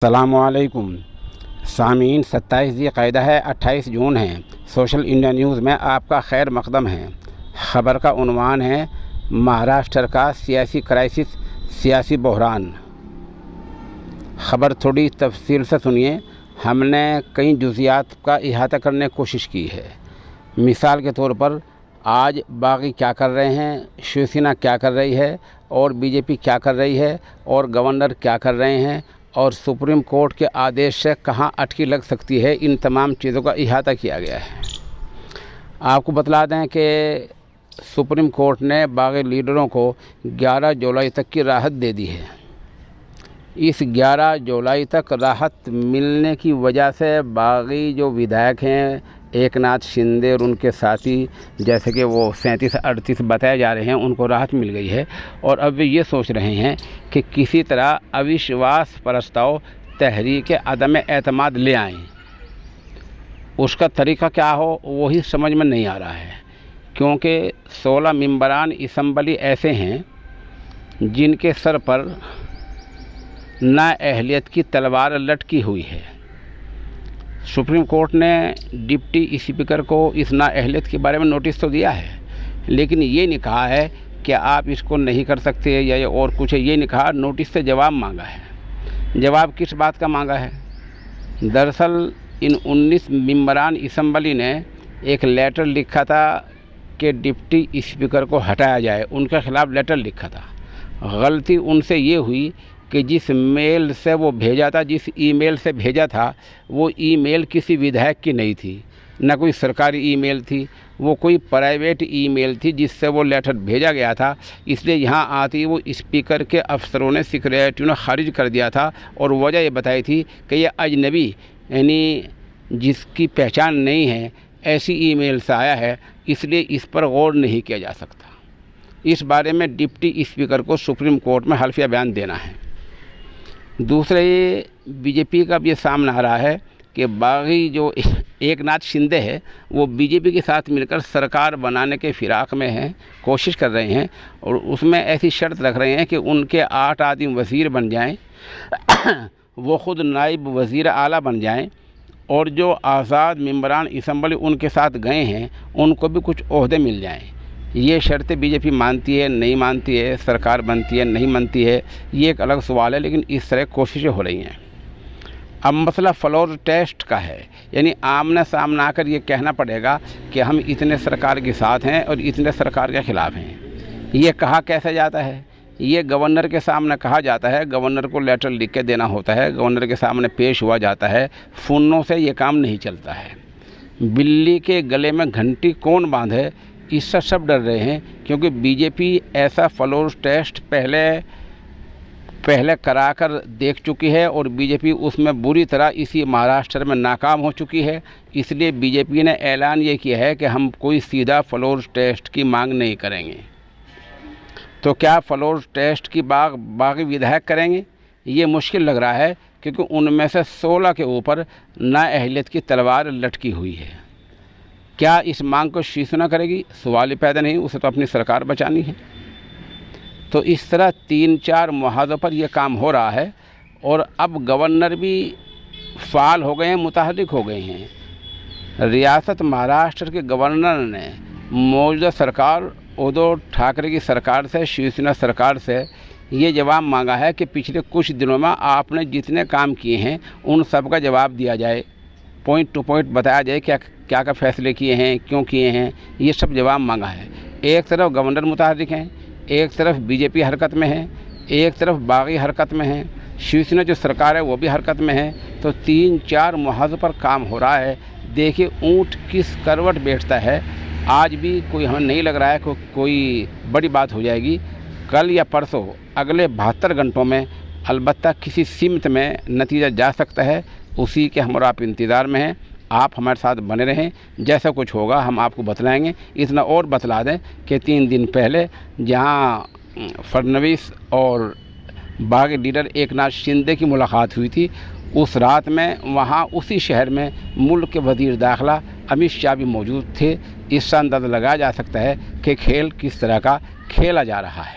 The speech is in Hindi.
अस्सलामुअलैकुम सामीन 27 ज़िलक़अदा है, 28 जून है। सोशल इंडिया न्यूज़ में आपका खैर मक़दम है। ख़बर का उन्वान है महाराष्ट्र का सियासी क्राइसिस, सियासी बहरान। ख़बर थोड़ी तफसील से सुनिए। हमने कई जुज़ियात का इहाता करने की कोशिश की है। मिसाल के तौर पर आज बागी क्या कर रहे हैं, शिवसेना क्या कर रही है और बीजेपी क्या कर रही है और गवर्नर क्या कर रहे हैं और सुप्रीम कोर्ट के आदेश से कहाँ अटकी लग सकती है, इन तमाम चीज़ों का इहाता किया गया है। आपको बतला दें कि सुप्रीम कोर्ट ने बागी लीडरों को 11 जुलाई तक की राहत दे दी है। इस 11 जुलाई तक राहत मिलने की वजह से बागी जो विधायक हैं, एकनाथ शिंदे और उनके साथी, जैसे कि वो 37-38 बताए जा रहे हैं, उनको राहत मिल गई है। और अब वे ये सोच रहे हैं कि किसी तरह अविश्वास प्रस्ताव तहरीक अदम एतमाद ले आएं। उसका तरीका क्या हो वही समझ में नहीं आ रहा है, क्योंकि 16 मेंबरान असम्बली ऐसे हैं जिनके सर पर नाअहलियत की तलवार लटकी हुई है। सुप्रीम कोर्ट ने डिप्टी स्पीकर को इस नाअहलियत के बारे में नोटिस तो दिया है, लेकिन ये नहीं कहा है कि आप इसको नहीं कर सकते या ये और कुछ है। ये नहीं कहा, नोटिस से जवाब मांगा है। जवाब किस बात का मांगा है? दरअसल इन 19 मेंबरान असम्बली ने एक लेटर लिखा था कि डिप्टी स्पीकर को हटाया जाए, उनके ख़िलाफ़ लेटर लिखा था। गलती उनसे ये हुई कि जिस मेल से वो भेजा था, जिस ईमेल से भेजा था, वो ईमेल किसी विधायक की नहीं थी, न कोई सरकारी ईमेल थी, वो कोई प्राइवेट ईमेल थी जिससे वो लेटर भेजा गया था। इसलिए यहाँ आती वो स्पीकर के अफसरों ने, सेक्रेटरी ने खारिज कर दिया था और वजह ये बताई थी कि ये अजनबी यानी जिसकी पहचान नहीं है ऐसी ईमेल से आया है, इसलिए इस पर गौर नहीं किया जा सकता। इस बारे में डिप्टी स्पीकर को सुप्रीम कोर्ट में हल्फिया बयान देना है। दूसरे ये बीजेपी का भी सामने आ रहा है कि बागी जो एकनाथ शिंदे है वो बीजेपी के साथ मिलकर सरकार बनाने के फिराक में हैं, कोशिश कर रहे हैं और उसमें ऐसी शर्त रख रहे हैं कि उनके 8 आदमी वज़ीर बन जाएं, वो ख़ुद नायब वज़ीर आला बन जाएं और जो आज़ाद मेंबरान असम्बली उनके साथ गए हैं उनको भी कुछ ओहदे मिल जाएं। ये शर्तें बीजेपी मानती है, नहीं मानती है, सरकार बनती है, नहीं मानती है, ये एक अलग सवाल है, लेकिन इस तरह कोशिशें हो रही हैं। अब मसला फ्लोर टेस्ट का है, यानी आमने सामने आकर ये कहना पड़ेगा कि हम इतने सरकार के साथ हैं और इतने सरकार के ख़िलाफ़ हैं। ये कहा कैसे जाता है? ये गवर्नर के सामने कहा जाता है, गवर्नर को लेटर लिख के देना होता है, गवर्नर के सामने पेश हुआ जाता है। फ़ोनों से ये काम नहीं चलता है। बिल्ली के गले में घंटी कौन बांधे, इससे सब डर रहे हैं, क्योंकि बीजेपी ऐसा फ्लोर टेस्ट पहले कराकर देख चुकी है और बीजेपी उसमें बुरी तरह इसी महाराष्ट्र में नाकाम हो चुकी है। इसलिए बीजेपी ने ऐलान ये किया है कि हम कोई सीधा फ्लोर टेस्ट की मांग नहीं करेंगे। तो क्या फ्लोर टेस्ट की बागी विधायक करेंगे? ये मुश्किल लग रहा है, क्योंकि उनमें से 16 के ऊपर नाअहलियत की तलवार लटकी हुई है। क्या इस मांग को शिवसेना करेगी? सवाल ही पैदा नहीं, उसे तो अपनी सरकार बचानी है। तो इस तरह 3-4 मुहाज़ों पर यह काम हो रहा है और अब गवर्नर भी फ़ाल हो गए हैं, मुतहर्रिक हो गए हैं। रियासत महाराष्ट्र के गवर्नर ने मौजूदा सरकार उद्धव ठाकरे की सरकार से, शिवसेना सरकार से ये जवाब मांगा है कि पिछले कुछ दिनों में आपने जितने काम किए हैं उन सब का जवाब दिया जाए, पॉइंट टू पॉइंट बताया जाए क्या क्या फैसले किए हैं, क्यों किए हैं, ये सब जवाब मांगा है। एक तरफ गवर्नर मुतहर्रिक हैं, एक तरफ बीजेपी हरकत में है, एक तरफ बागी हरकत में है, शिवसेना जो सरकार है वो भी हरकत में है। तो 3-4 मुहाज़ों पर काम हो रहा है। देखिए ऊँट किस करवट बैठता है। आज भी कोई हमें नहीं लग रहा है कि कोई बड़ी बात हो जाएगी। कल या परसों, अगले 72 घंटों में अलबत्ता किसी सीमित में नतीजा जा सकता है। उसी के हम आप इंतज़ार में हैं। आप हमारे साथ बने रहें, जैसा कुछ होगा हम आपको बतलाएंगे। इतना और बतला दें कि 3 दिन पहले जहां फडणवीस और बागी लीडर एकनाथ शिंदे की मुलाकात हुई थी, उस रात में वहां उसी शहर में मुल्क के वज़ीर दाखिला अमित शाह भी मौजूद थे। इससे अंदाज़ा लगाया जा सकता है कि खेल किस तरह का खेला जा रहा है।